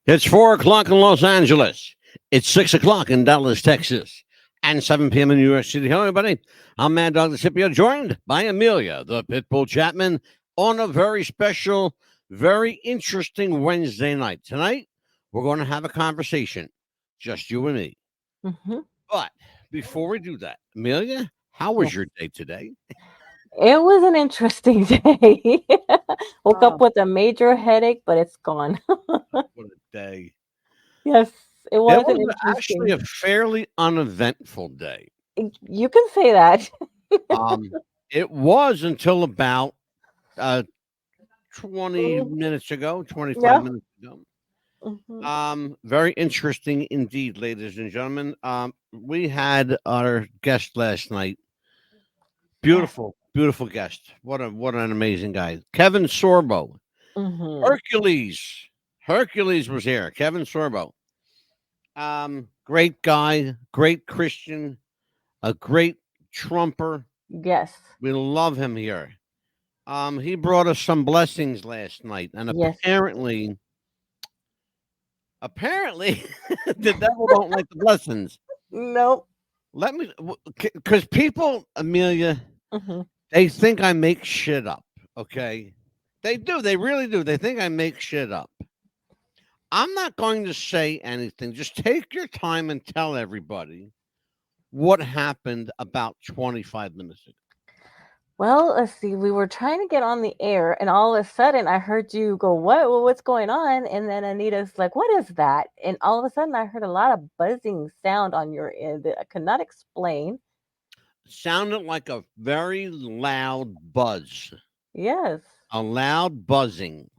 It's 4 o'clock in Los Angeles. It's 6 o'clock in Dallas, Texas, and 7 p.m. in New York City. Hello, everybody. I'm Mad Dog the Scipio, joined by Amelia, the Pitbull Chapman, on a very special, very interesting Wednesday night. Tonight, we're going to have a conversation, just you and me. Mhm. But before we do that, Amelia, how was Yes. your day today? It was an interesting day. Woke Oh, up with a major headache, but it's gone. what a day. Yes, it It was an was actually interesting. a fairly uneventful day. You can say that. Um, it was until about uh, 20 Mhm. minutes ago, 25 Yeah. minutes ago. Hmm. Very interesting indeed, ladies and gentlemen. We had our guest last night. Yes. Beautiful, beautiful guest. What an amazing guy. Kevin Sorbo. Hmm. Hercules. Hercules was here. Kevin Sorbo. Great guy, great Christian, a great trumper. Yes. We love him here. He brought us some blessings last night, and Yes. apparently, the devil don't like the blessings. Nope. Let me, because people, Amelia, Hmm. they think I make shit up. Okay, they do. They really do. They think I make shit up. I'm not going to say anything. Just take your time and tell everybody what happened about 25 minutes ago. Well, let's see. We were trying to get on the air, and all of a sudden, I heard you go, "What? What's going on?" And then Anita's like, "What is that?" And all of a sudden, I heard a lot of buzzing sound on your end that I could not explain. Sounded like a very loud buzz, Yes. a loud buzzing,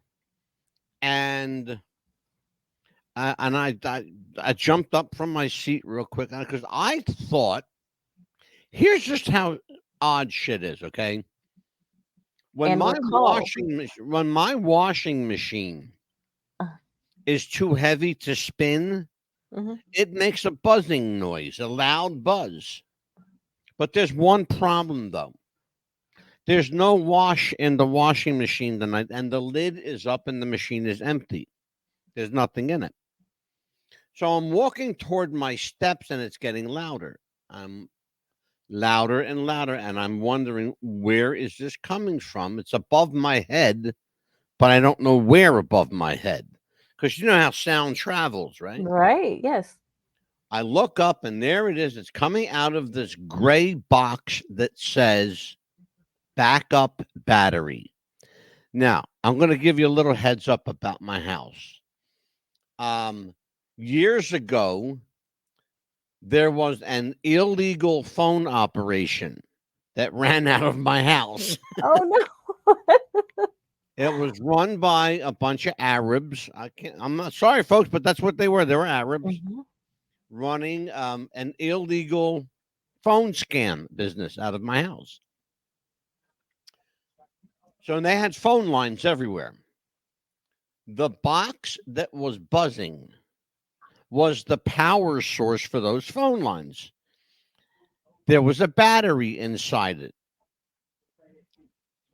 and I jumped up from my seat real quick because I thought, here's just how odd shit is. Okay, And recall. when my washing machine is too heavy to spin, Mm-hmm. it makes a buzzing noise, a loud buzz. But there's one problem though. There's no wash in the washing machine tonight, and the lid is up and the machine is empty. There's nothing in it. So I'm walking toward my steps and it's getting louder. I'm louder and louder, and I'm wondering, where is this coming from? It's above my head, but I don't know where above my head. Because you know how sound travels, right? Right. Yes. I look up and there it is. It's coming out of this gray box that says backup battery. Now, I'm going to give you a little heads up about my house. Um, Years ago, there was an illegal phone operation that ran out of my house. Oh no. It was run by a bunch of Arabs. I'm not sorry, folks, but that's what they were. They were Arabs Hmm. running an illegal phone scam business out of my house. So they had phone lines everywhere. The box that was buzzing was the power source for those phone lines. There was a battery inside it.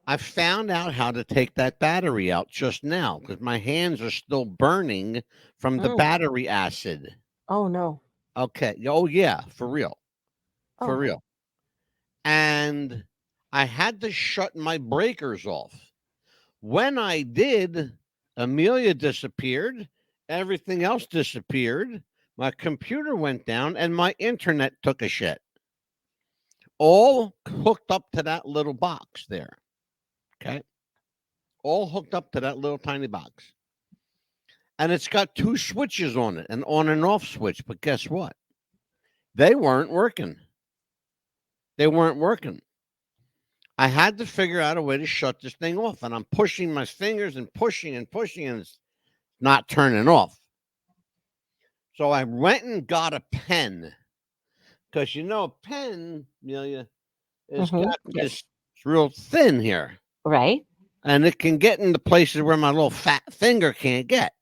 I found out how to take that battery out just now because my hands are still burning from the Mm. battery acid. Oh no. Okay. Oh, yeah. For real. For Oh. real. And I had to shut my breakers off. When I did, Amelia disappeared. Everything else disappeared. My computer went down and my internet took a shit. All hooked up to that little box there. Okay. All hooked up to that little tiny box. And it's got two switches on it, an on and off switch. But guess what? They weren't working. They weren't working. I had to figure out a way to shut this thing off. And I'm pushing my fingers and pushing, and it's not turning off. So I went and got a pen because you know, a pen, Amelia, is Hmm. got Yes. this, it's real thin here. Right. And it can get into places where my little fat finger can't get.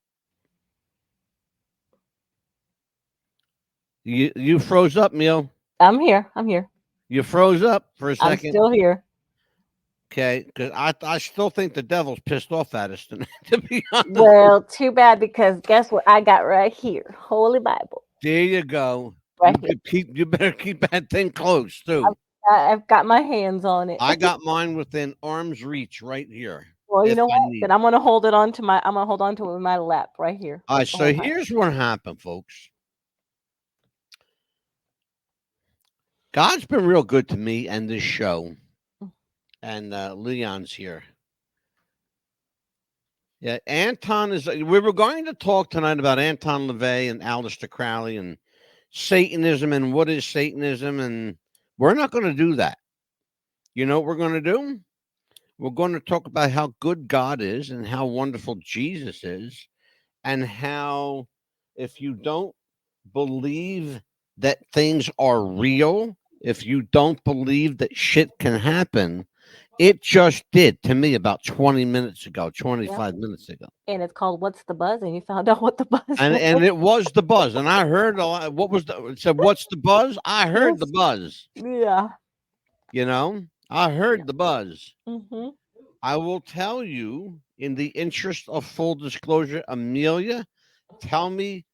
You froze up, Neil. I'm here. I'm here. You froze up for a I'm second. still here. Okay, because I still think the devil's pissed off at us tonight. To be honest, Well, too bad because guess what I got right here? Holy Bible. there you go. Right here. You better keep that thing close too. I've got my hands on it. I got mine within arm's reach right here Well, you if know I what? need Then it. I'm gonna hold on to it with my lap right here All right, the whole so time. here's what happened, folks. God's been real good to me and this show, and Leon's here. Yeah, Anton is. We were going to talk tonight about Anton LaVey and Aleister Crowley and Satanism and what is Satanism, and we're not going to do that. You know what we're going to do? We're going to talk about how good God is and how wonderful Jesus is, and how if you don't believe that things are real, if you don't believe that shit can happen, it just did to me about 20 minutes ago, Yep. 25 minutes ago. And it's called What's the Buzz? And you found out what the buzz And was. and it was the buzz, and I heard a lot. What was the? It said, "What's the buzz?" I heard the Yes. buzz. Yeah. You know, I Yeah. heard the buzz. Mm-hmm. I will tell you, in the interest of full disclosure, Amelia, tell me,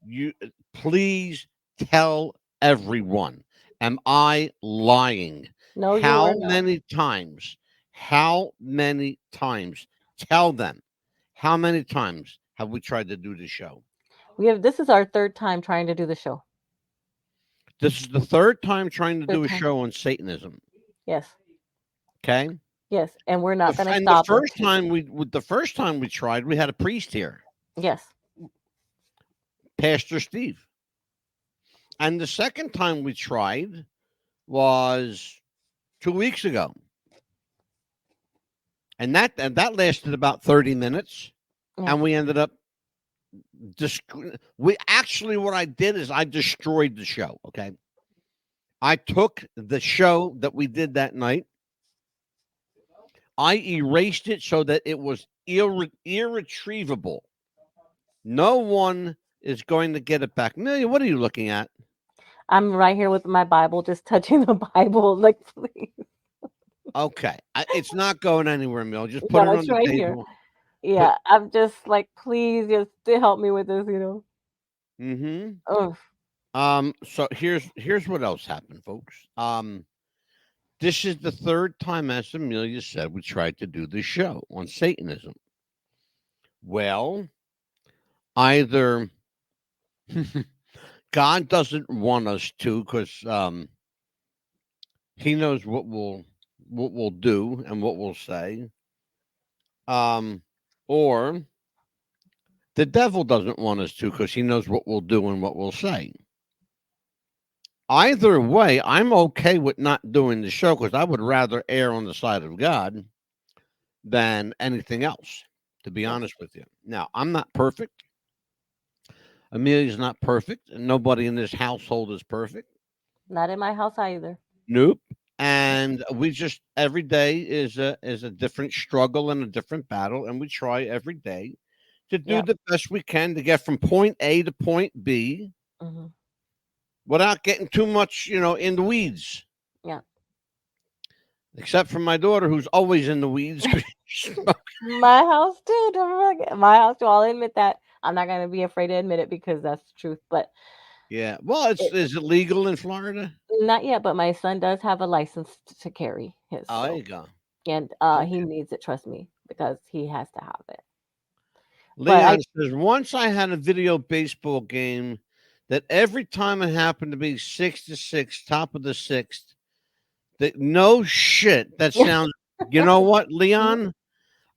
you please tell everyone. Am I lying? No, you How are not. many times? How many times? Tell them. How many times have we tried to do the show? This is our third time trying to do the show. This is the third time trying to Third do a time. show on Satanism. Yes. Okay, Yes. And we're not gonna and the stop first until time the first time we tried, we had a priest here, yes. Pastor Steve, and the second time we tried was 2 weeks ago, and that lasted about 30 minutes, Yeah. and we ended up just we actually what I did is I destroyed the show. Okay, I took the show that we did that night. I erased it so that it was irretrievable. No one is going to get it back. Amelia, what are you looking at? I'm right here with my Bible, just touching the Bible. Like, please. Okay, it's not going anywhere, Amelia. Just put No, it on it's the right here. table. Put. Yeah. I'm just like, please just to help me with this. Mm-hmm. Oh, So here's what else happened, folks. This is the third time, as Amelia said, we tried to do this show on Satanism. Well, either God doesn't want us to because He knows what we'll do and what we'll say, um, or the devil doesn't want us to because he knows what we'll do and what we'll say. Either way, I'm okay with not doing the show because I would rather err on the side of God than anything else, to be yes. honest with you. Now, I'm not perfect. Amelia's not perfect, and nobody in this household is perfect. Not in my house either. Nope. And we just every day is a different struggle and a different battle, and we try every day to do Yeah. the best we can to get from point A to point B Hmm. without getting too much, in the weeds. Yeah. Except for my daughter, who's always in the weeds. My house too. Don't forget. My house too. I'll admit that. I'm not gonna be afraid to admit it because that's the truth. But Yeah. Well, it, is it legal in Florida? not yet. But my son does have a license to carry his. Oh, there So you go. and he Okay. needs it. Trust me, because he has to have it. But I Leon says, once I had a video baseball game that every time it happened to be 6-6, top of the sixth, that no shit. That sounds, you know what, Leon?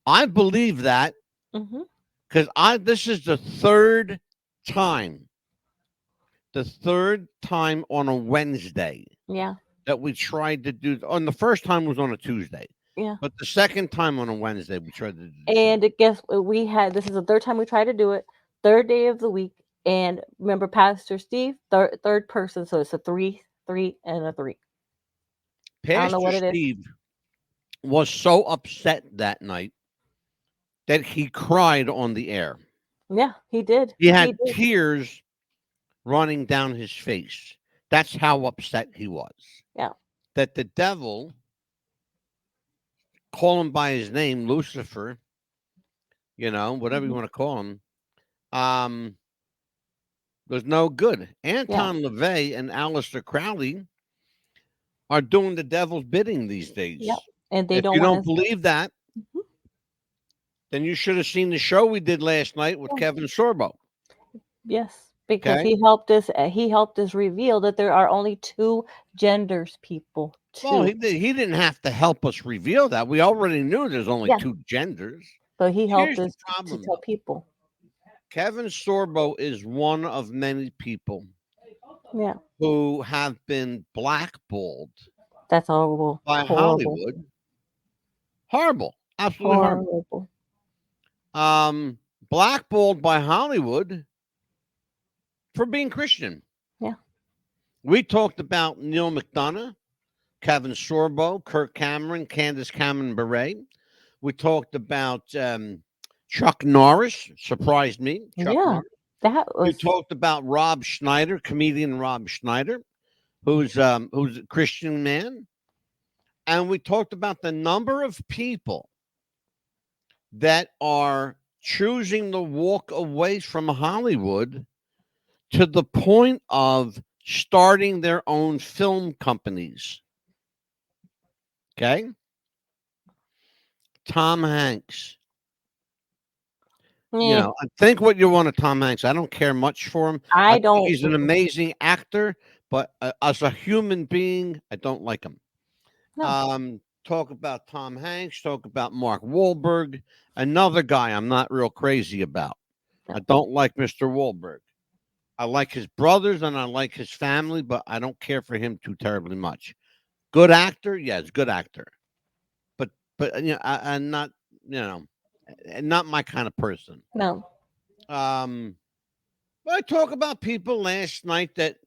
I believe that hmm because this is time, the third time on a Wednesday yeah, that we tried to do. On the first time was on a Tuesday, yeah. but the second time on a Wednesday we tried to do the show. And guess what? We had this is the third time we tried to do it. Third day of the week. And remember, Pastor Steve, third person. So it's a three, three, and a three. I don't know Pastor what it is. Steve was so upset that night that he cried on the air. Yeah, he did. He He had did. tears running down his face. That's how upset he was. Yeah. That the devil call him by his name, Lucifer, whatever you Mhm. want to call him, um, was no good. Yeah. Anton LaVey and Aleister Crowley are doing the devil's bidding these Yep. days. And they If don't you want don't us. believe that, Mhm. then you should have seen the show we did last night with Yeah. Kevin Sorbo. Yes, because Okay. he helped us reveal that there are only two genders, people. Well, Two. he didn't have to help us reveal that. We already knew there's only Yeah, two genders. but he helped Here's the us to problem, tell though. people. Kevin Sorbo is one of many people Yeah, who have been blackballed that's horrible. by Horrible. Hollywood. Horrible. Absolutely horrible. Horrible. Um, Blackballed by Hollywood for being Christian. Yeah. We talked about Neil McDonough, Kevin Sorbo, Kirk Cameron, Candace Cameron Bure. We talked about Chuck Norris, surprised me. Chuck Yeah. Norris. That We was talked about Rob Schneider, comedian Rob Schneider, who's a Christian man, and we talked about the number of people that are choosing to walk away from Hollywood to the point of starting their own film companies. Okay, Tom Hanks. eh, I think what you want of Tom Hanks. I don't care much for him. I I think don't he's an amazing actor, but as a human being, I don't like him. no. Talk about Tom Hanks. Talk about Mark Wahlberg. Another guy I'm not real crazy about. I No. don't like Mr. Wahlberg. I like his brothers and I like his family, but I don't care for him too terribly much. Good actor, yes, good actor. But I'm not not my kind of person. No. Um, but I talk about people last night that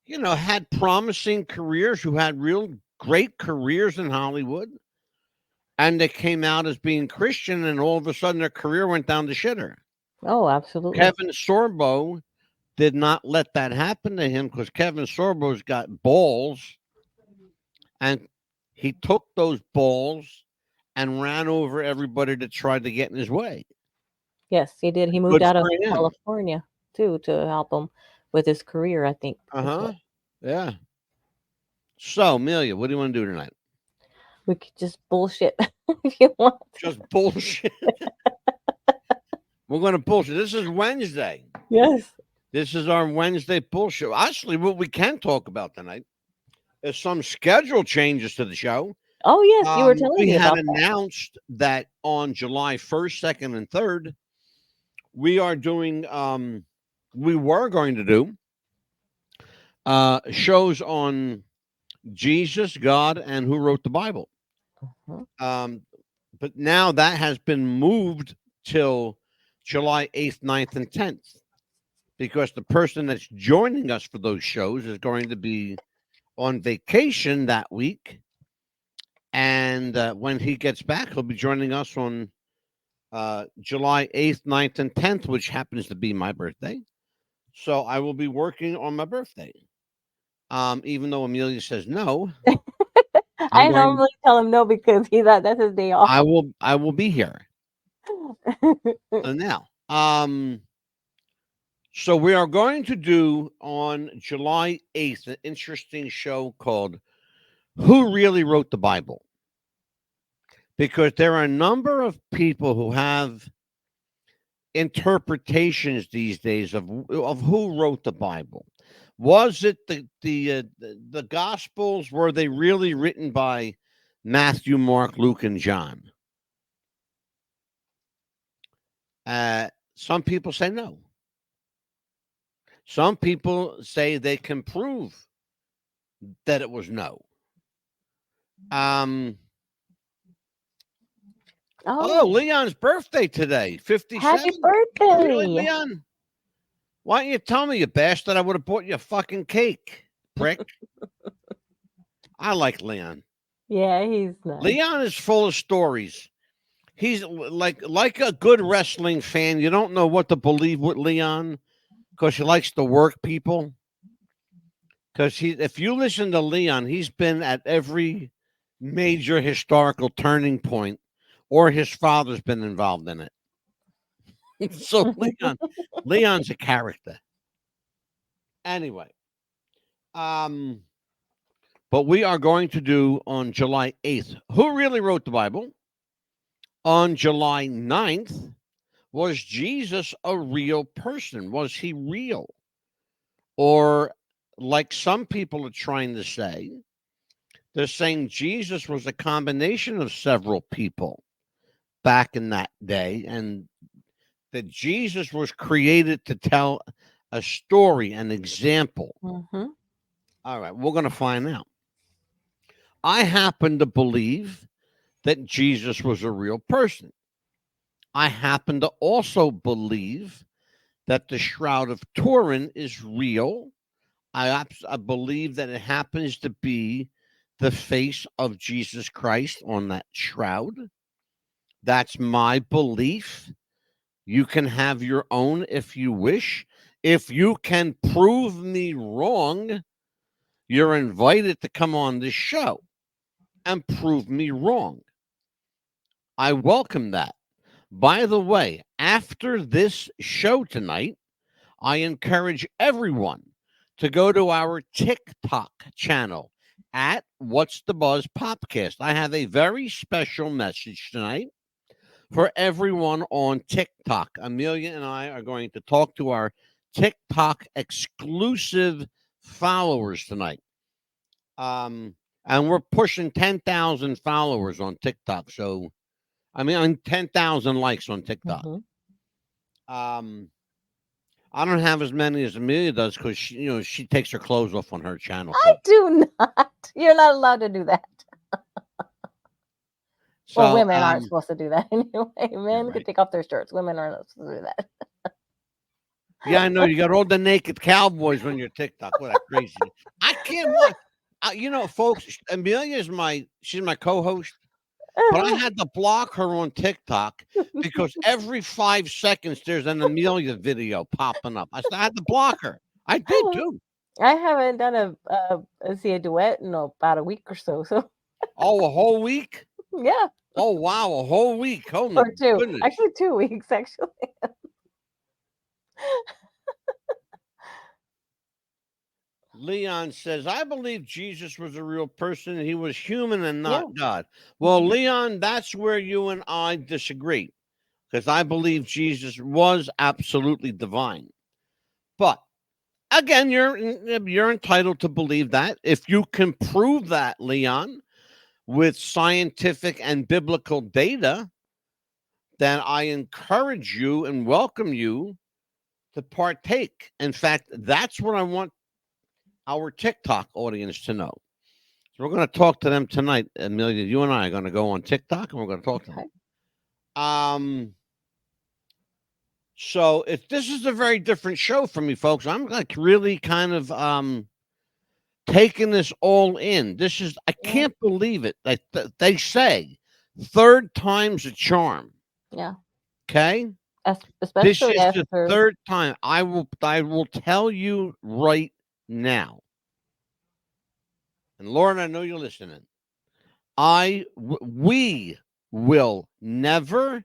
had promising careers, who had real great careers in Hollywood, and they came out as being Christian, and all of a sudden their career went down the shitter. Oh, absolutely. Kevin Sorbo did not let that happen to him because Kevin Sorbo's got balls, and he took those balls and ran over everybody that tried to get in his way. Yes, he did. He moved Good out of for him. California too to help him with his career, I think. Uh That's what huh. Yeah. So, Amelia, what do you want to do tonight? we could just bullshit if you want. Just bullshit. We're going to bullshit. This is Wednesday. Yes. This is our Wednesday bullshit. Actually, what we can talk about tonight is some schedule changes to the show. Oh, yes, you were telling We me had about that. announced that on July 1st, 2nd, and 3rd, we are doing, we were going to do shows on Jesus, God, and who wrote the Bible. Mhm. Um, but now that has been moved till July 8th, 9th, and 10th because the person that's joining us for those shows is going to be on vacation that week. And when he gets back, he'll be joining us on July 8th, 9th, and 10th, which happens to be my birthday. So I will be working on my birthday. Even though Amelia says no, I'm I going normally tell him no because that's his day off. I will be here. Now. So we are going to do on July 8th an interesting show called Who Really Wrote the Bible? Because there are a number of people who have interpretations these days of who wrote the Bible. Was it the Gospels? Were they really written by Matthew, Mark, Luke, and John? Some people say no. Some people say they can prove that it was no. Um, oh, Oh, Leon's birthday today, happy 57. Really, birthday. Leon? Why don't you tell me, you bastard? I would have bought you a fucking cake, prick. I like Leon. Yeah, he's nice. Leon is full of stories. He's like a good wrestling fan. You don't know what to believe with Leon because he likes to work people. Because if you listen to Leon, he's been at every major historical turning point, or his father's been involved in it. So Leon's a character. Anyway, um, but we are going to do on July 8th. Who really wrote the Bible? On July 9th, was Jesus a real person? Was he real? Or, like some people are trying to say, they're saying Jesus was a combination of several people back in that day, and that Jesus was created to tell a story, an example. Mm-hmm. All right, we're going to find out. I happen to believe that Jesus was a real person. I happen to also believe that the Shroud of Turin is real. I believe that it happens to be the face of Jesus Christ on that shroud. That's my belief. You can have your own if you wish. If you can prove me wrong, you're invited to come on this show and prove me wrong. I welcome that. By the way, after this show tonight, I encourage everyone to go to our TikTok channel at What's the Buzz Popcast. I have a very special message tonight for everyone on TikTok. Amelia and I are going to talk to our TikTok exclusive followers tonight. And we're pushing 10,000 followers on TikTok. So, I mean, 10,000 likes on TikTok. Mm-hmm. Um, I don't have as many as Amelia does because she takes her clothes off on her channel, I folks. do not. You're not allowed to do that. Well, So, women aren't supposed to do that anyway. you're Men could right. take off their shirts. Women aren't supposed to do that. Yeah, I know you got all the naked cowboys on your TikTok. What that crazy! I can't watch. Folks. Amelia is she's my co-host, but I had to block her on TikTok because every 5 seconds there's an Amelia video popping up. I had to block her. I did too. I haven't done a duet in about a week or so. So Oh, a whole week. yeah, Oh wow, a whole week. Oh my or two. goodness. Actually, 2 weeks actually. Leon says, I believe Jesus was a real person. He was human and Yeah. not God. Well, Leon, that's where you and I disagree because I believe Jesus was absolutely divine. But again, you're entitled to believe that. If you can prove that, Leon, with scientific and biblical data, then I encourage you and welcome you to partake. In fact, that's what I want our TikTok audience to know. So we're going to talk to them tonight, Amelia. You and I are going to go on TikTok and we're going to talk to them. Okay. So if this is a very different show for me, folks, I'm like really kind of taking this all in. I Yeah. can't believe it. They say third time's a charm. Yeah. Okay, this Especially is the after. third time. I will tell you right now, and Lauren, I know you're listening. We will never,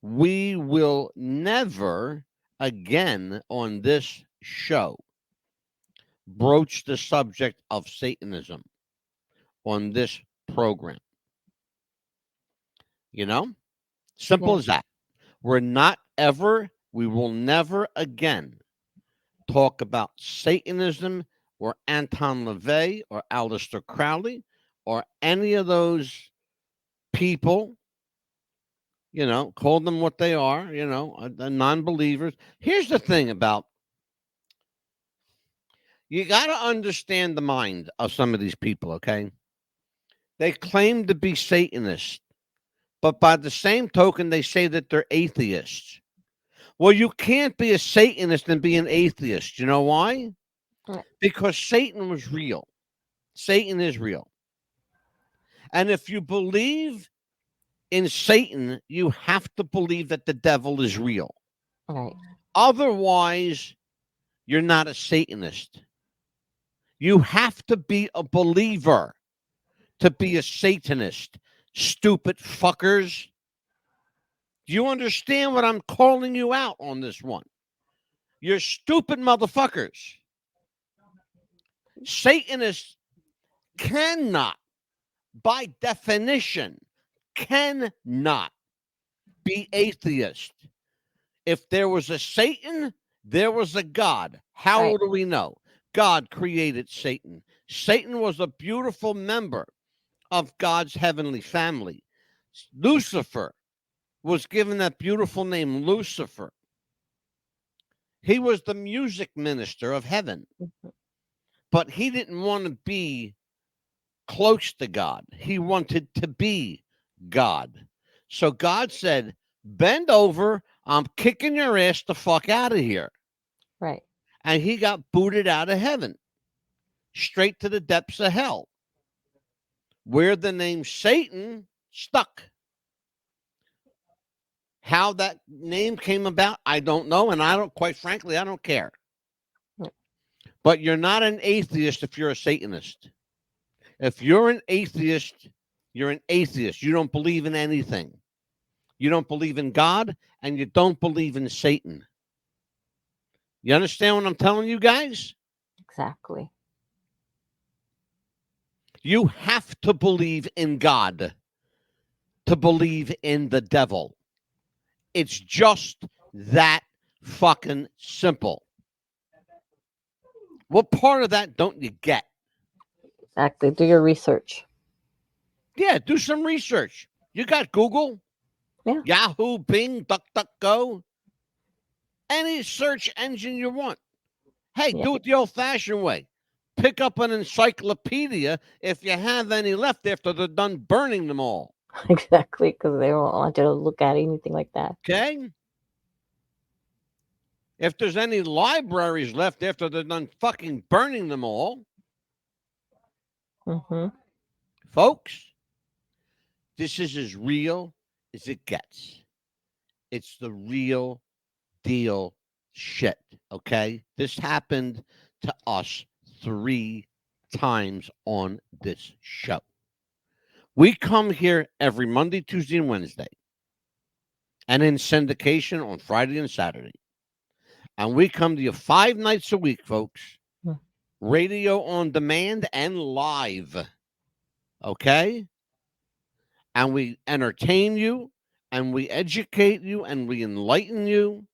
we will never again on this show broach the subject of Satanism on this program. You know, simple Yeah. as that. We will never again talk about Satanism or Anton LaVey or Aleister Crowley or any of those people, call them what they are, non believers. Here's the thing about you got to understand the mind of some of these people, okay? They claim to be Satanists, but by the same token, they say that they're atheists. Well, you can't be a Satanist and be an atheist. You know why? Yeah. Because Satan was real. Satan is real. And if you believe in Satan, you have to believe that the devil is real. Right. Otherwise, you're not a Satanist. You have to be a believer to be a Satanist, stupid fuckers. Do you understand what I'm calling you out on this one? You're stupid motherfuckers. Satanists cannot, by definition, cannot be atheist. If there was a Satan, there was a God. How Right. do we know? God created Satan. Satan was a beautiful member of God's heavenly family. Lucifer was given that beautiful name, Lucifer. He was the music minister of heaven, Mhm. but he didn't want to be close to God. He wanted to be God. So God said, bend over. I'm kicking your ass the fuck out of here. Right. And he got booted out of heaven, straight to the depths of hell, where the name Satan stuck. How that name came about, I don't know. And I don't, quite frankly, I don't care. Yeah. But you're not an atheist if you're a Satanist. If you're an atheist, you're an atheist. You don't believe in anything. You don't believe in God, and you don't believe in Satan. You understand what I'm telling you guys? Exactly. You have to believe in God to believe in the devil. It's just that fucking simple. What part of that don't you get? Exactly. Do your research. Yeah, do some research. You got Google, Yeah. Yahoo, Bing, DuckDuckGo, any search engine you want. Hey, Yeah. do it the old fashioned way. Pick up an encyclopedia if you have any left after they're done burning them all. Exactly. Because they won't want you to look at anything like that. Okay? If there's any libraries left after they're done fucking burning them all, Mm-hmm. folks, this is as real as it gets. It's the real deal shit. Okay? This happened to us 3 times on this show. We come here every Monday, Tuesday, and Wednesday, and in syndication on Friday and Saturday. And we come to you 5 nights a week, folks. Mm. Radio on demand and live. Okay? And we entertain you, and we educate you, and we enlighten you,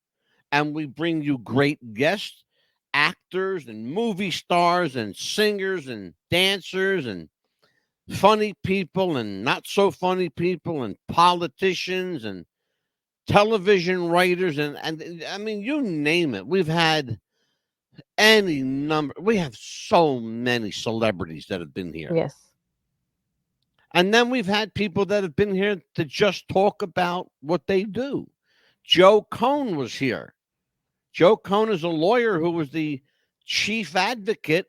and we bring you great guests, actors, and movie stars, and singers, and dancers, and funny people, and not so funny people, and politicians, and television writers, and I mean, you name it. We've had any number. We have so many celebrities that have been here. Yes. And then we've had people that have been here to just talk about what they do. Joe Cohn was here. Joe Cohn is a lawyer who was the chief advocate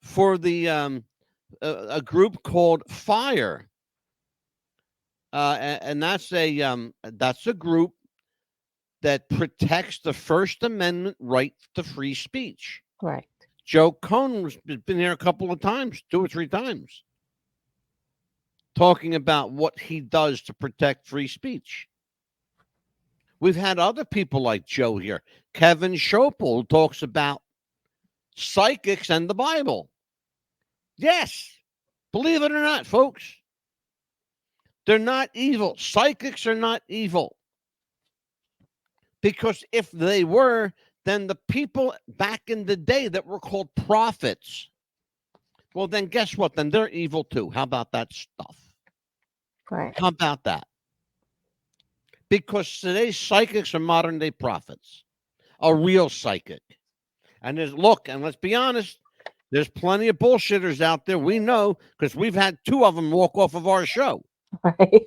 for the a group called Fire, and that's a group that protects the First Amendment right to free speech. Right. Joe Cohn has been here a couple of times, 2 or 3 times, talking about what he does to protect free speech. We've had other people like Joe here. Kevin Schopel, who talks about psychics and the Bible. Yes, believe it or not, folks, they're not evil. Psychics are not evil. Because if they were, then the people back in the day that were called prophets, well, then guess what? Then they're evil too. How about that stuff? Right. How about that? Because today's psychics are modern day prophets, a real psychic. And look, and let's be honest, there's plenty of bullshitters out there. We know because we've had 2 of them walk off of our show. Right.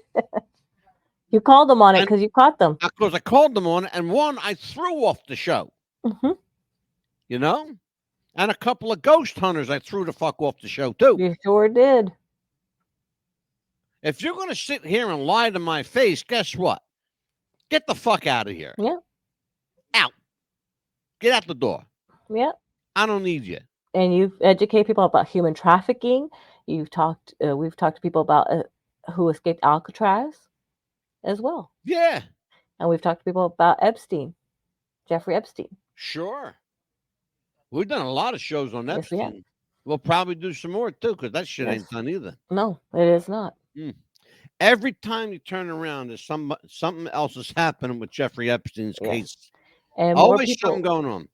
You called them on it And because you caught them. because I called them on it, and one I threw off the show, Mm-hmm. you know? And a couple of ghost hunters I threw the fuck off the show too. You sure did. If you're going to sit here and lie to my face, guess what? Get the fuck out of here. Yeah. Out. Get out the door. Yeah. I don't need you. And you've educated people about human trafficking. We've talked to people about who escaped Alcatraz as well, Yeah, and we've talked to people about Epstein, Jeffrey Epstein. sure. We've done a lot of shows on Yes, we have. Epstein. We'll probably do some more too, because that shit Yes, ain't done either. no, it is not. Mm. Every time you turn around, there's something else is happening with Jeffrey Epstein's Yes, case. and more Always something people, going on.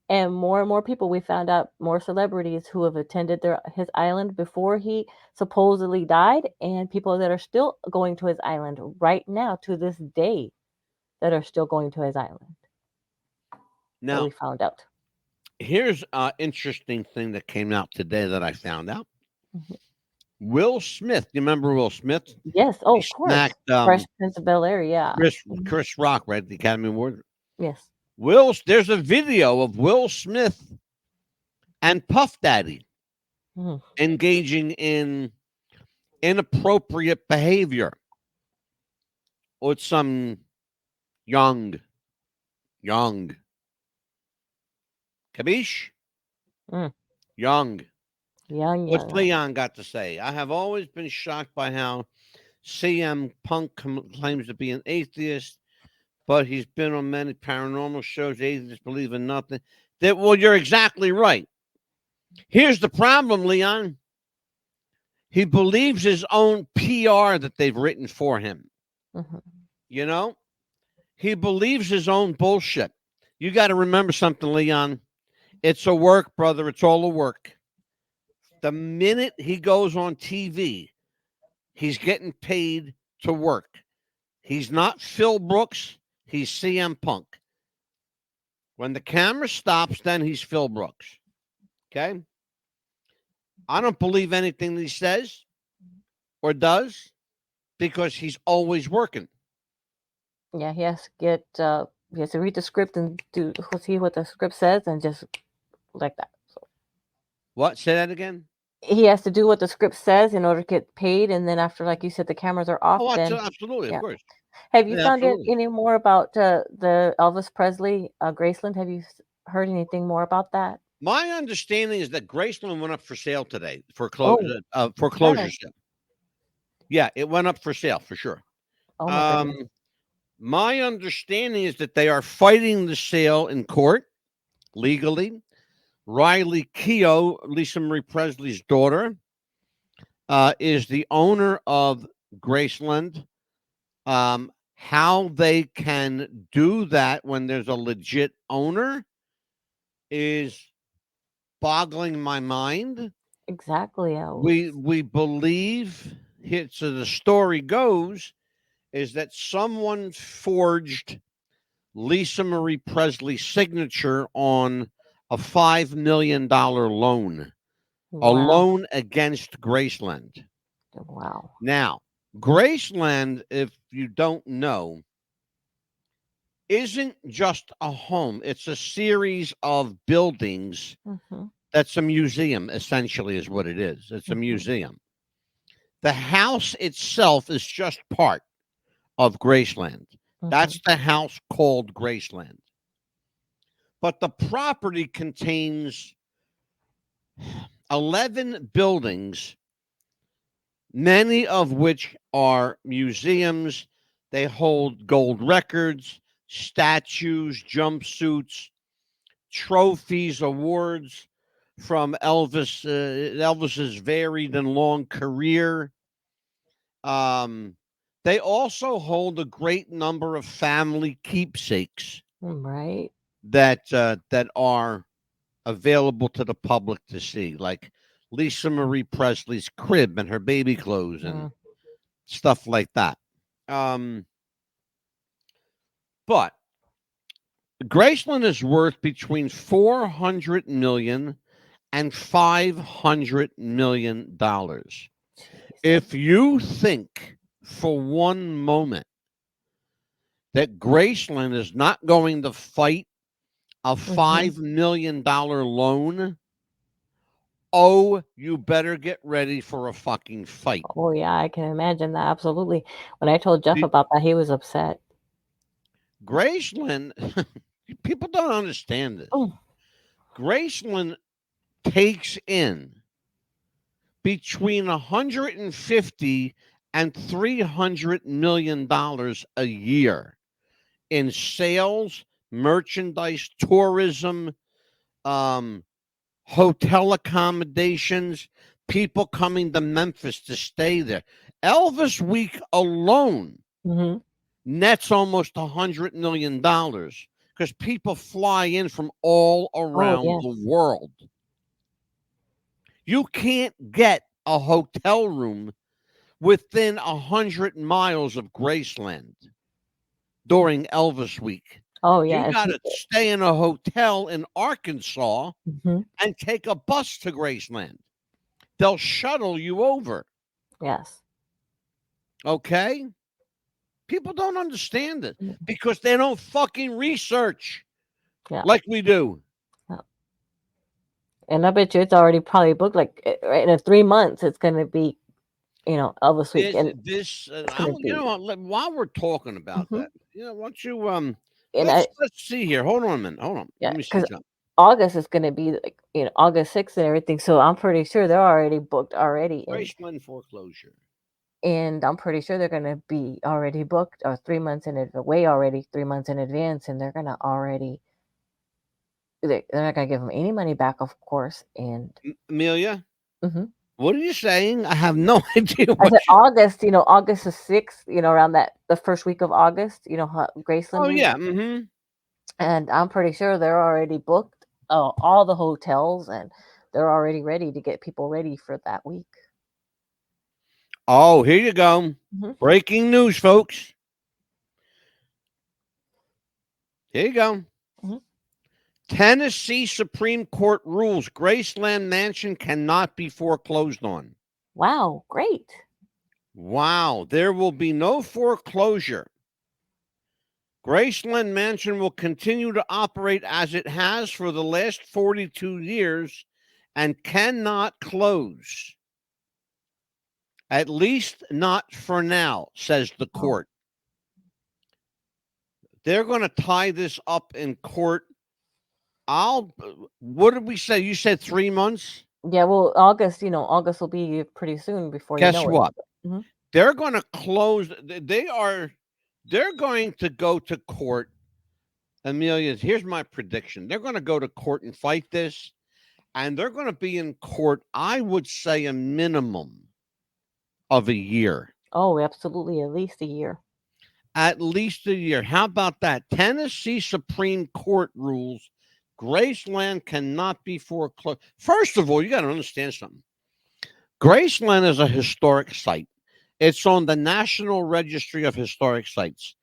and more people. We found out more celebrities who have attended his island before he supposedly died, and people that are still going to his island right now to this day that are still going to his island that Now, we found out. here's an interesting thing that came out today that I found out. Mhm. Will Smith, you remember Will Smith? Yes. Oh, He of course. smacked Fresh Prince of Bel Air. Yeah. Mhm. Chris Rock, right? The Academy Award. Yes. There's a video of Will Smith and Puff Daddy Mhm. engaging in inappropriate behavior with some young, young, Kabish? Mm. Young. Young, What's young. Leon got to say? I have always been shocked by how CM Punk claims to be an atheist, but he's been on many paranormal shows. Atheists believe in nothing. Well, you're exactly right. Here's the problem, Leon. He believes his own PR that they've written for him. Mhm. You know, he believes his own bullshit. You got to remember something, Leon. It's a work, brother. It's all a work. The minute he goes on TV, he's getting paid to work. He's not Phil Brooks. He's CM Punk. When the camera stops, then he's Phil Brooks. Okay. I don't believe anything that he says or does because he's always working. Yeah, he has to read the script and see what the script says and just like that. So What? Say that again? he has to do what the script says in order to get paid, and then after, like you said, the cameras are off. Oh, Then absolutely. Of yeah. course. Have you Yeah, found absolutely. any more about the Elvis Presley Graceland? Have you heard anything more about that? My understanding is that Graceland went up for sale today for Oh, foreclosure better. sale. Yeah, it went up for sale for sure. Oh my Um, goodness. my understanding is that they are fighting the sale in court legally. Riley Keough, Lisa Marie Presley's daughter, is the owner of Graceland. How they can do that when there's a legit owner is boggling my mind. Exactly. We believe here, so the story goes is that someone forged Lisa Marie Presley's signature on a $5 million loan, a Wow. loan against Graceland. Wow. Now, Graceland, if you don't know, isn't just a home, it's a series of buildings. Hmm. That's a museum, essentially, is what it is. It's a Hmm. museum. The house itself is just part of Graceland. Hmm. That's the house called Graceland. But the property contains 11 buildings, many of which are museums. They hold gold records, statues, jumpsuits, trophies, awards from Elvis's varied and long career. Um, they also hold a great number of family keepsakes Right. that are available to the public to see, like Lisa Marie Presley's crib and her baby clothes and Mm. stuff like that. Um, but Graceland is worth between 400 million and $500 million. Jeez. If you think for one moment that Graceland is not going to fight a Hmm. $5 million loan, oh, you better get ready for a fucking fight. Oh yeah, I can imagine that absolutely. When I told Jeff The about that, he was upset. Graceland, people don't understand this. Oh. Graceland takes in between 150 and 300 million dollars a year in sales, merchandise, tourism, um, hotel accommodations, people coming to Memphis to stay there. Elvis Week alone Hmm. nets almost $100 million because people fly in from all Oh, around the yes. world. You can't get a hotel room within 100 miles of Graceland during Elvis Week. Oh, You yeah. got to stay in a hotel in Arkansas Mhm. and take a bus to Graceland. They'll shuttle you over. Yes. Okay? People don't understand it Mm. because they don't fucking research Yeah. like we do. Yeah. And I bet you it's already probably booked. Like right in 3 months, it's gonna be, Elvis Week, This, and this, it's I'm, gonna be. while we're talking about Hmm. that, why don't you, And I, let's see here. Hold on a minute. Hold on. yeah, Let me see because something. August is gonna be like August 6th and everything. So I'm pretty sure they're already booked already, Graceland foreclosure. and I'm pretty sure they're gonna be already booked or 3 months in way already 3 months in advance, and they're gonna already. They're not gonna give them any money back, of course, and. Amelia, Mhm. what are you saying? I have no idea I what said you. August, August the 6th, around the first week of August, Graceland Oh Week. yeah. Mm-hmm. And I'm pretty sure they're already booked all the hotels, and they're already ready to get people ready for that week. Oh, here you go. Hmm. Breaking news, folks. Here you go. Hmm. Tennessee Supreme Court rules Graceland Mansion cannot be foreclosed on. Wow, great. Wow, there will be no foreclosure. Graceland Mansion will continue to operate as it has for the last 42 years and cannot close. At least not for now, says the Oh. court. They're going to tie this up in court. What did we say? You said 3 months? Yeah, well, August will be pretty soon before you Guess know it. what? Hmm. They're going to close. They're going to go to court. Amelia, here's my prediction. They're going to go to court and fight this, and they're going to be in court, I would say, a minimum of a year. Oh, absolutely, at least a year. At least a year. How about that? Tennessee Supreme Court rules Graceland cannot be foreclosed. First of all, you got to understand something. Graceland is a historic site. It's on the National Registry of Historic Sites.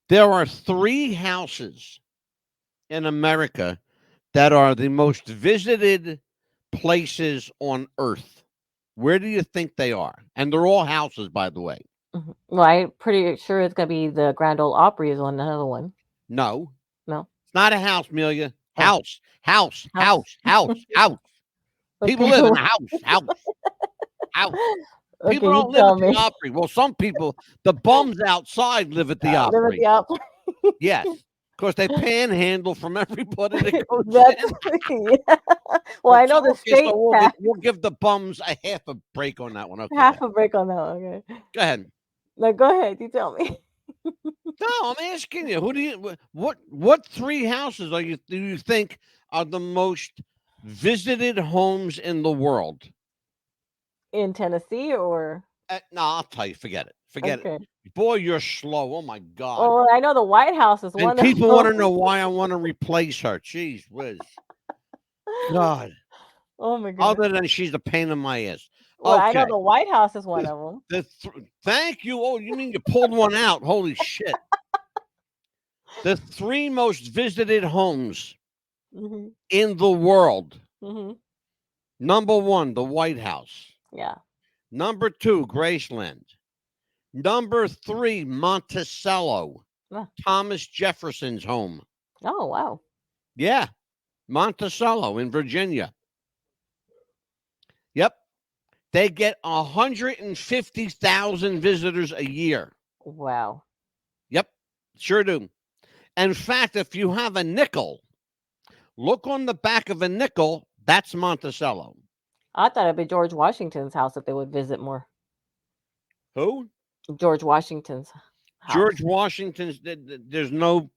There are 3 houses in America that are the most visited places on earth. Where do you think they are? And they're all houses, by the way. Mhm. Well, I'm pretty sure it's gonna be the Grand Ole Opry is on another one. No, No. it's not a house, Amelia. Oh, House, house, house. house, house, house. People Okay. live in a house, house, house. People Okay, you don't live tell at the me. Opry. Well, some people, the bums outside live at the Live at Opry. the Opry. Yes, because they panhandle from everybody that goes That's in. yeah. Well, I But know the okay, so state passed we'll give the bums a half a break on that one. Okay, half a break on that one. Okay. go ahead. No, go ahead. You tell me. No, I'm asking you. Who do you what 3 houses do you think are the most visited homes in the world? In Tennessee or No, I'll tell you. Forget it. Forget it. okay. Boy, you're slow. Oh my God. Well, I know the White House is And one of people want them. to know why I want to replace her. Jeez whiz. God. Oh my goodness. Other than she's a pain in my ass. Well, I know Okay. the White House is one The, of them. thank you. Oh, you mean you pulled one out? Holy shit. The 3 most visited homes Hmm. in the world. Hmm. Number 1, the White House. Yeah. Number 2, Graceland. Number 3, Monticello, Ah. Thomas Jefferson's home. Oh wow. Yeah, Monticello in Virginia. Yep. They get 150,000 visitors a year. Wow. Yep, sure do. In fact, if you have a nickel, Look on the back of a nickel. That's Monticello. I thought it'd be George Washington's house that they would visit more. Who? George Washington's George house Washington's. There's no.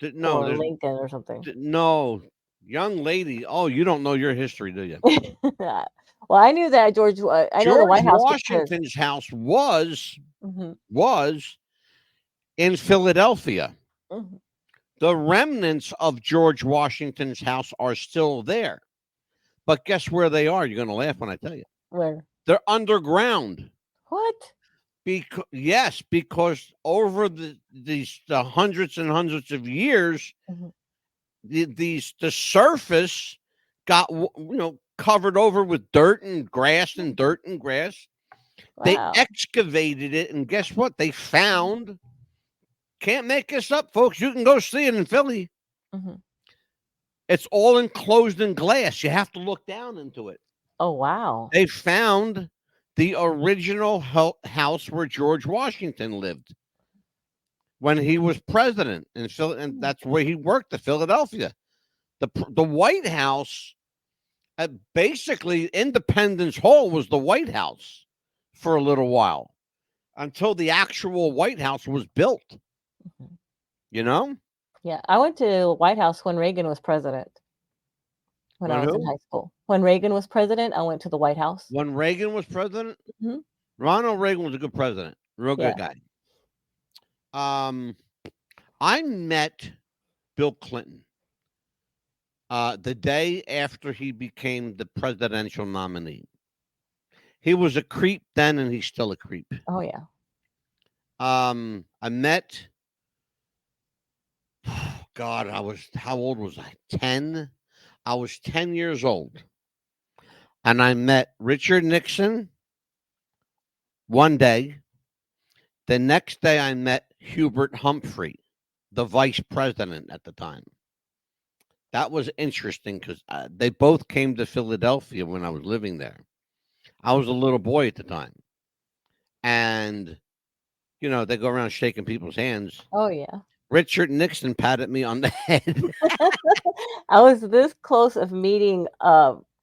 No. or There's Lincoln or something. no. Young lady. Oh, you don't know your history, do you? Well, I knew that George. I know the George White House because. Washington's house Hmm. was in Philadelphia. Hmm. The remnants of George Washington's house are still there. But guess where they are? You're going to laugh when I tell you. Where? They're underground. What? Yes, because over the hundreds and hundreds of years, Hmm. the surface got covered over with dirt and grass and dirt and grass. They Wow. excavated it, and guess what? They found. Can't make this up, folks. You can go see it in Philly. Hmm. It's all enclosed in glass. You have to look down into it. Oh wow. They found the original house where George Washington lived when he was president in Philly, and Mm. that's where he worked, the Philadelphia. The White House, basically Independence Hall was the White House for a little while until the actual White House was built. Mhm. You know, Yeah, I went to the White House when Reagan was president. When I when was in who? high school, when Reagan was president, I went to the White House. When Reagan was president. Hmm. Ronald Reagan was a good president, real Yeah. good guy. Um, I met Bill Clinton the day after he became the presidential nominee. He was a creep then, and he's still a creep. Oh yeah. I met. God, I was how old was I? 10. I was 10 years old, and I met Richard Nixon one day. The next day, I met Hubert Humphrey, the vice president at the time. That was interesting because they both came to Philadelphia when I was living there. I was a little boy at the time, and they go around shaking people's hands. Oh yeah. Richard Nixon patted me on the head. I was this close of meeting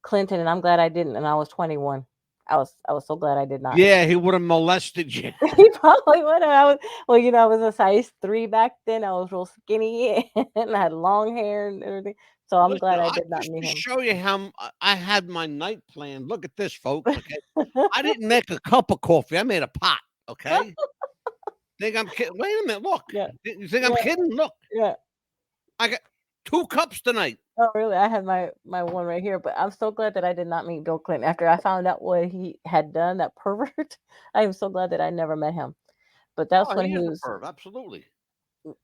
Clinton, and I'm glad I didn't. And I was 21. I was so glad I did not. Yeah, he would have molested you. He probably would have. Well, I was a size 3 back then. I was real skinny and I had long hair and everything. So I'm Listen, glad I I did not just meet to him. show you how I had my night plan. Look at this, folks. Okay, I didn't make a cup of coffee. I made a pot. Okay, think I'm kidding? Wait a minute. Look, Yeah, you think I'm yeah, kidding? Look, yeah. I got 2 cups tonight. Oh, really? I had my one right here, but I'm so glad that I did not meet Bill Clinton after I found out what he had done. That pervert. I am so glad that I never met him. But that's Oh, when he he is a was perv. Absolutely.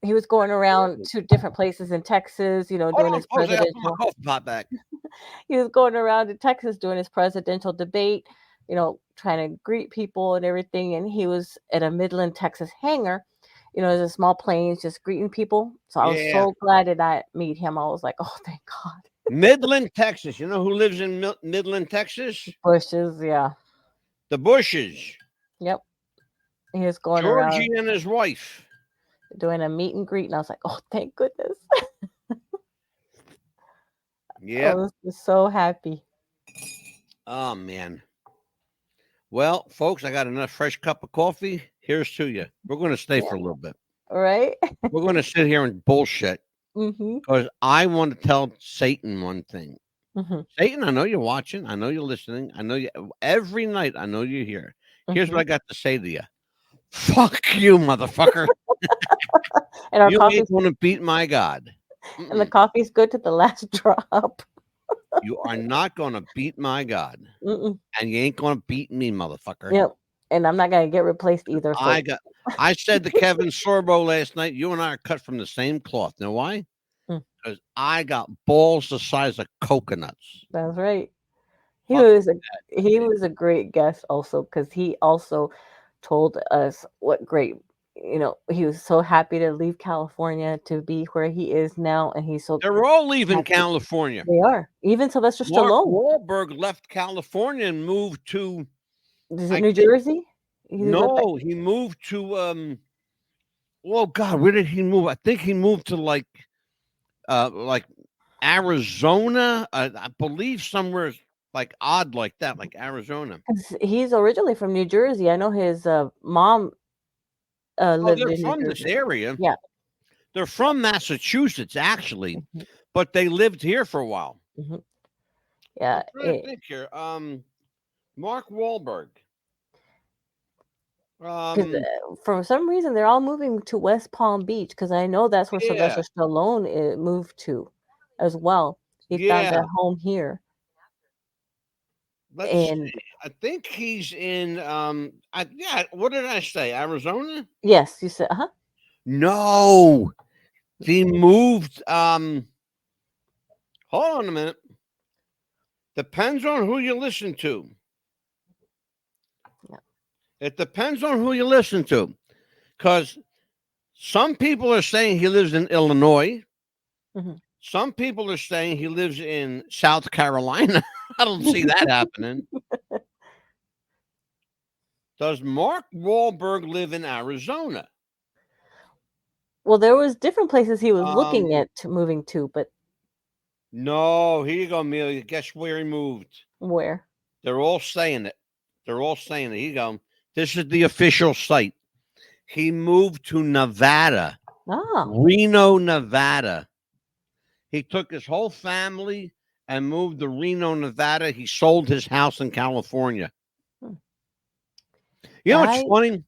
he was going around Absolutely. to different places in Texas. Hold During on, his folks. I got to put my presidential. coffee pot back. He was going around to Texas doing his presidential debate. Trying to greet people and everything. And he was at a Midland, Texas hangar. There's a small planes just greeting people. So I was Yeah, so glad that I meet him. I was like, oh, thank God. Midland, Texas. You know who lives in Midland, Texas? Bushes, yeah. The Bushes. Yep. He was going around Georgie and his wife. doing a meet and greet, and I was like, "Oh, thank goodness!" I Yep. was just so happy. Oh man. Well, folks, I got another fresh cup of coffee. Here's to you. We're going to stay Yeah. for a little bit. Right? We're going to sit here and bullshit Mhm. because I want to tell Satan one thing. Mhm. Satan, I know you're watching. I know you're listening. I know you every night. I know you're here. Here's what Mhm. I got to say to you. Fuck you, motherfucker. And our You ain't coffee's going to beat my God. and the Mm-mm. coffee's good to the last drop. You are not going to beat my God. Mm-mm. And you ain't going to beat me, motherfucker. Yep. And I'm not gonna get replaced either. I So. got. I said to Kevin Sorbo last night, you and I are cut from the same cloth. Know why? Mm, Because I got balls the size of coconuts. that's right. He Fuck was a that he shit. was a great guest also because he also told us what great he was so happy to leave California to be where he is now, and he's so They're all leaving happy. California. They are. Even Sylvester Mark Stallone. Wahlberg left California and moved to. Is it I New think Jersey? He went back. no, he moved to. Oh God, where did he move? I think he moved to like Arizona, I believe somewhere like odd like that, like Arizona. 'Cause he's originally from New Jersey. I know his mom Oh, lived they're in New from this Jersey. area. Yeah. They're from Massachusetts, actually, Mhm, but they lived here for a while. mhm. I'm Yeah. trying to think here. Mark Wahlberg. Because Um, for some reason they're all moving to West Palm Beach. Because I know that's where yeah, Sylvester Stallone moved to, as well. He found yeah. a home here, Let's see. and I think he's in. Yeah. What did I say? Arizona? yes, you said, huh? No, he moved. Hold on a minute. Depends on who you listen to. Yeah. It depends on who you listen to, because some people are saying he lives in Illinois. Mhm. Some people are saying he lives in South Carolina. I don't see that happening. Does Mark Wahlberg live in Arizona? Well, there was different places he was looking Um, at moving to, but no. Here you go, Amelia. Guess where he moved? where? They're all saying it. They're all saying it. Here you go. This is the official site. He moved to Nevada, Ah, Reno, Nevada. He took his whole family and moved to Reno, Nevada. He sold his house in California. hmm. You know what's I funny?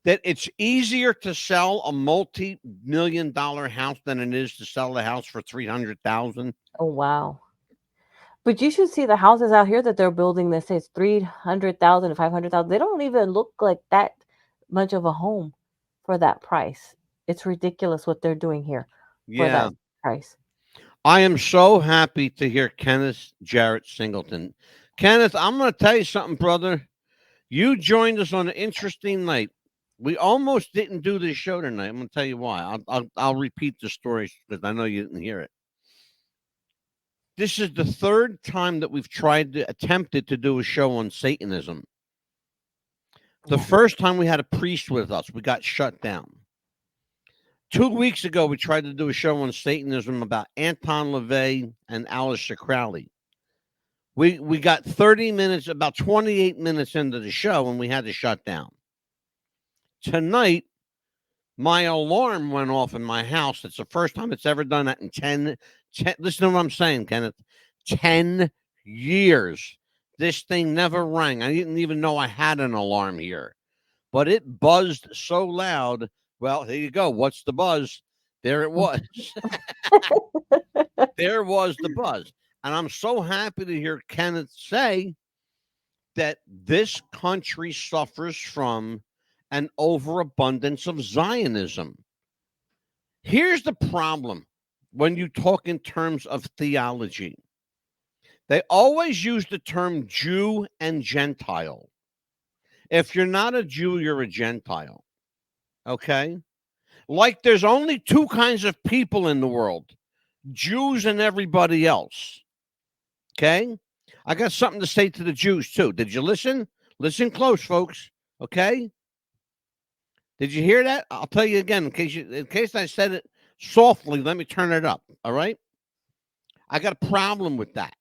That it's easier to sell a multi-million-dollar house than it is to sell a house for 300,000. oh wow. But you should see the houses out here that they're building that says 300,000 to 500,000. They don't even look like that much of a home for that price. It's ridiculous what they're doing here for that Yeah. price. I am so happy to hear Kenneth Jarrett Singleton. Kenneth, I'm going to tell you something, brother. You joined us on an interesting night. We almost didn't do this show tonight. I'm going to tell you why. I'll repeat the story because I know you didn't hear it. This is the third time that we've attempted to do a show on Satanism. The Yeah. first time we had a priest with us, we got shut down. 2 weeks ago, we tried to do a show on Satanism about Anton LaVey and Alistair Crowley. We got 30 minutes, about 28 minutes into the show, and we had to shut down. Tonight, my alarm went off in my house. It's the first time it's ever done that in 10 listen to what I'm saying, Kenneth. 10 years. This thing never rang. I didn't even know I had an alarm here, but it buzzed so loud. Well, here you go. What's the buzz? There it was. There was the buzz. And I'm so happy to hear Kenneth say that this country suffers from an overabundance of Zionism. Here's the problem when you talk in terms of theology. They always use the term Jew and Gentile. If you're not a Jew, you're a Gentile. Okay? Like there's only two kinds of people in the world, Jews and everybody else. Okay? I got something to say to the Jews too. Did you listen? Listen close, folks. Okay? Did you hear that? I'll tell you again in case I said it softly, let me turn it up. All right? I got a problem with that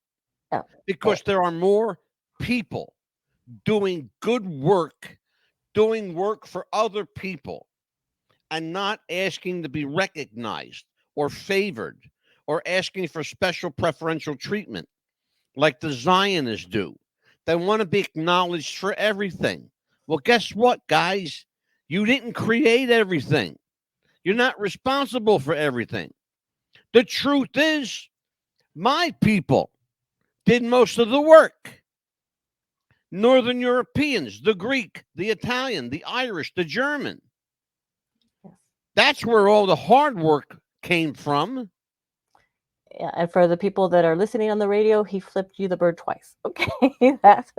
Oh, because there are more people doing good work, doing work for other people, and not asking to be recognized or favored or asking for special preferential treatment like the Zionists do. They want to be acknowledged for everything. Well, guess what, guys? You didn't create everything. You're not responsible for everything. The truth is, my people did most of the work. Northern Europeans, the Greek, the Italian, the Irish, the German. yes. That's where all the hard work came from. Yeah, and for the people that are listening on the radio, he flipped you the bird twice. Okay, that's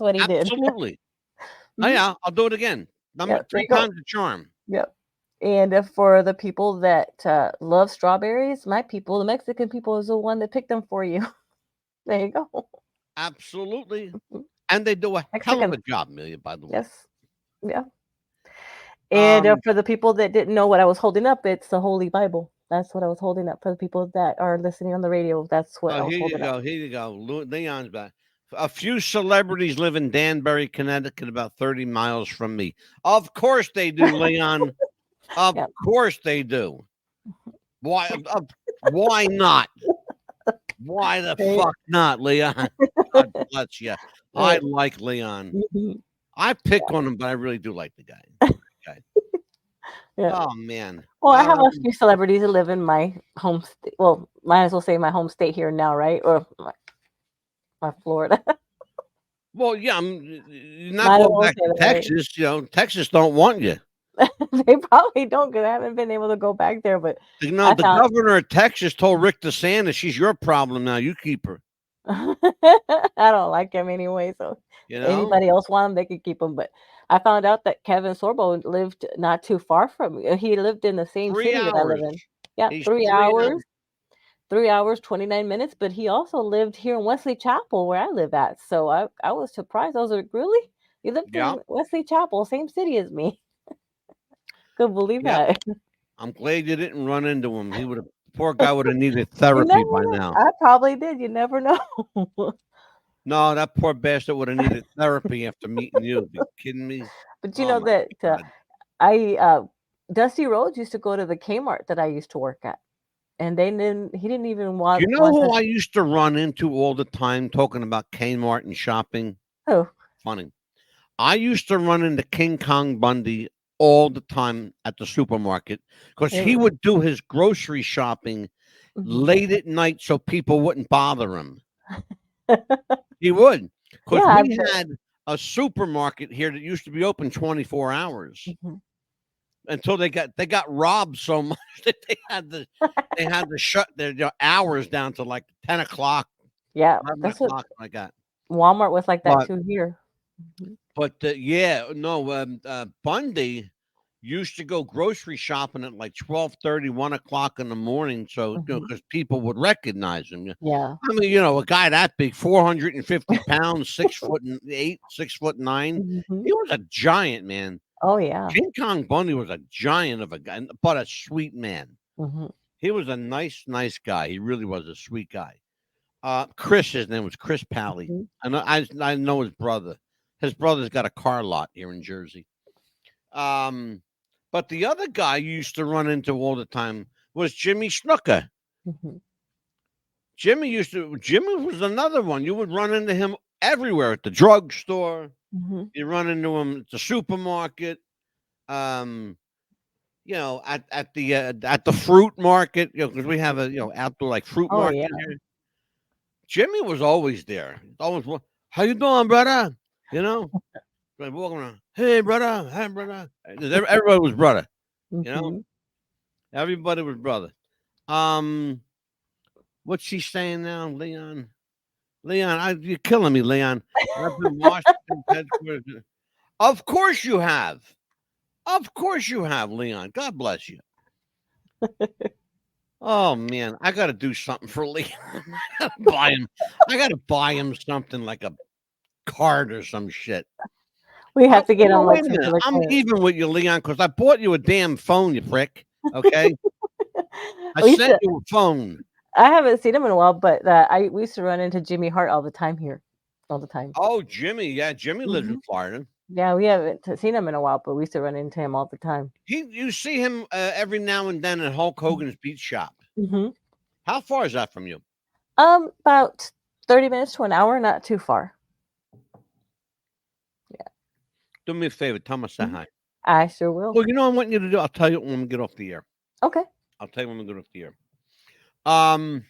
what he did. Absolutely. Oh, Mhm. yeah, I'll do it again. Number Yep, there three you go. times the charm. Yep. And for the people that love strawberries, my people, the Mexican people, is the one that picked them for you. There you go. Absolutely. And they do a hell of Mexicans. a job, Amelia, by the way. Yes. Yeah. And Um, for the people that didn't know what I was holding up, it's the Holy Bible. That's what I was holding up for the people that are listening on the radio. That's what Oh, I was here you holding up. go. Here you go. Leon's back. A few celebrities live in Danbury, Connecticut, about 30 miles from me. Of course they do, Leon. Of Yeah. course they do. Why? Why not? Why the Right. fuck not, Leon? God bless you. I Right. like Leon. Mhm. I pick on him, but I really do like the guy. Okay. Yeah. Oh man. Well, I have a few celebrities that live in my home state. Well, might as well say my home state here now, right? Or my Florida. Well, yeah. You're not Might as going well back say to that, Texas. Texas don't want you. right? They probably don't because I haven't been able to go back there. But No, I the found governor of Texas told Rick DeSantis, "She's your problem now. You keep her." I don't like him anyway. So You know, anybody else want him, they could keep him. But I found out that Kevin Sorbo lived not too far from me. He lived in the same three city that I live hours. in. Yeah, He's 3 hours. 3 hours, 29 minutes, but he also lived here in Wesley Chapel where I live at. So I was surprised. I was like, really? You lived Yep, in Wesley Chapel, same city as me. Couldn't believe yep. that. I'm glad you didn't run into him. He would have. Poor guy would have needed You therapy never by know. now. I probably did. You never know. No, that poor bastard would have needed therapy after meeting you. Be kidding me? But you Oh know my that god. I Dusty Rhodes used to go to the Kmart that I used to work at. And they didn't he didn't even Do you know want who to I used to run into all the time talking about Kmart and shopping? oh, Funny. I used to run into King Kong Bundy all the time at the supermarket because he really. would do his grocery shopping Mhm. late at night so people wouldn't bother him. He would, Yeah, because I we bet. had a supermarket here that used to be open 24 hours Mhm. until they got robbed so much that they had to shut their hours down to like 10 o'clock, Yeah, 11 that's what o'clock like that. Walmart was like that But too here. Mhm. yeah, no, Bundy used to go grocery shopping at like 12:30, 1 o'clock in the morning, so Mhm. because people would recognize him. Yeah. Yeah. I mean, a guy that big, 450 pounds, 6'8", 6'9". Mhm. He was a giant, man. Oh, yeah. King Kong Bundy was a giant of a guy, but a sweet man. Mhm. He was a nice, nice guy. He really was a sweet guy. Chris, his name was Chris Pally. Mhm. I know his brother. His brother's got a car lot here in Jersey. Um, but the other guy you used to run into all the time was Jimmy Snooker. Mhm. Jimmy was another one. You would run into him everywhere at the drugstore. Mhm. You run into him at the supermarket. Um, at the fruit market. Because we have a outdoor like fruit Oh, market yeah. here. Jimmy was always there. Always, how you doing, brother? You know, like walking around. Hey, brother. Hey, brother. Everybody was brother. You know, Mhm. everybody was brother. Um, what's she saying now, Leon? Leon, you're killing me, Leon. I've been Washington headquarters. Of course you have. Of course you have, Leon. God bless you. Oh man, I got to do something for Leon. I gotta buy him. I got to buy him something like a card or some shit. We have to get on, Wait like, a some minute. sort of I'm clearance. even with you, Leon, because I bought you a damn phone, you prick. Okay, I We used sent to you a phone. I haven't seen him in a while, but, we used to run into Jimmy Hart all the time here. All the time. Oh, Jimmy. Yeah, Jimmy lives in Mhm. Florida. Yeah, we haven't seen him in a while, but we used to run into him all the time. You see him every now and then at Hulk Hogan's beat shop. Mhm. How far is that from you? About 30 minutes to an hour, not too far. Yeah. Do me a favor. Tell him I say Mhm. hi. I sure will. Well, what I want you to do. I'll tell you when we get off the air. Okay. I'll tell you when we get off the air. Um,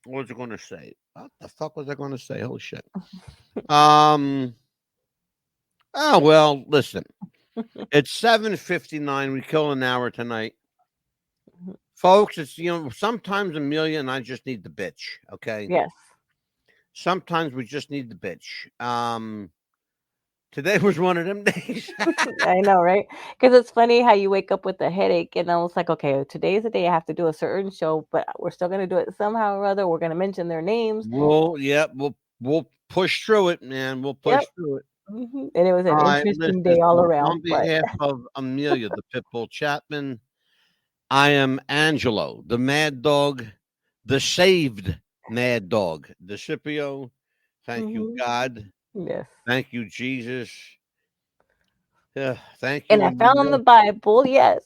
what was I going to say? What the fuck was I going to say? Holy shit. Um. Oh well, listen. It's 7:59. We kill an hour tonight, Mhm. folks. It's sometimes Amelia and I just need the bitch. Okay. Yes. Sometimes we just need the bitch. Today was one of them days. I know, right? Because it's funny how you wake up with a headache, and I was like, okay, today's the day I have to do a certain show, but we're still gonna do it somehow or other. We're gonna mention their names. We'll push through it, man. We'll push Yep. through it. And it was an All right, interesting day listen. all On around. But behalf of Amelia, the Pitbull Chapman, I am Angelo, the mad dog, the saved mad dog. DeCipio, thank you, Hmm. God. Yes. Thank you, Jesus. Thank And you, I found the Anita. Bible. Yes.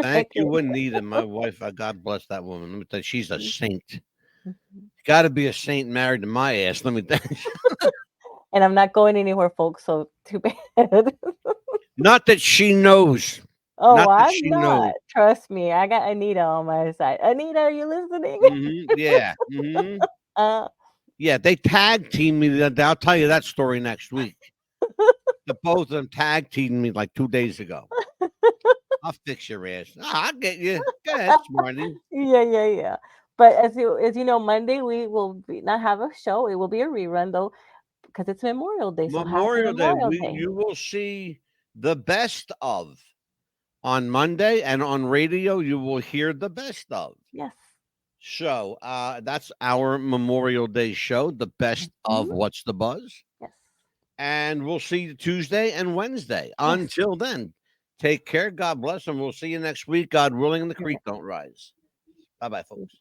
Thank Okay. you, Anita. My wife, God bless that woman. Let me tell you, she's a saint. Mhm. Got to be a saint married to my ass. Let me tell you. And I'm not going anywhere, folks. So too bad. Not that she knows. Oh, Not that I'm she knows. not. Trust me. I got Anita on my side. Anita, are you listening? Yeah. Hmm. uh, Yeah, they tag teamed me. I'll tell you that story next week. The both of them tag teamed me like 2 days ago. I'll fix your ass. I'll get you. Go ahead, Smarty. yeah, yeah, yeah. But as you know, Monday we will not have a show. It will be a rerun though, because it's Memorial Day. So happy Memorial Day. Memorial We Day. You will see the best of on Monday, and on radio you will hear the best of. Yes. So that's our Memorial Day show, the best of Mhm. What's the Buzz. Yes. And we'll see you Tuesday and Wednesday. Yes. Until then, take care. God bless, and we'll see you next week, God willing, and the creek don't rise. Bye bye, folks.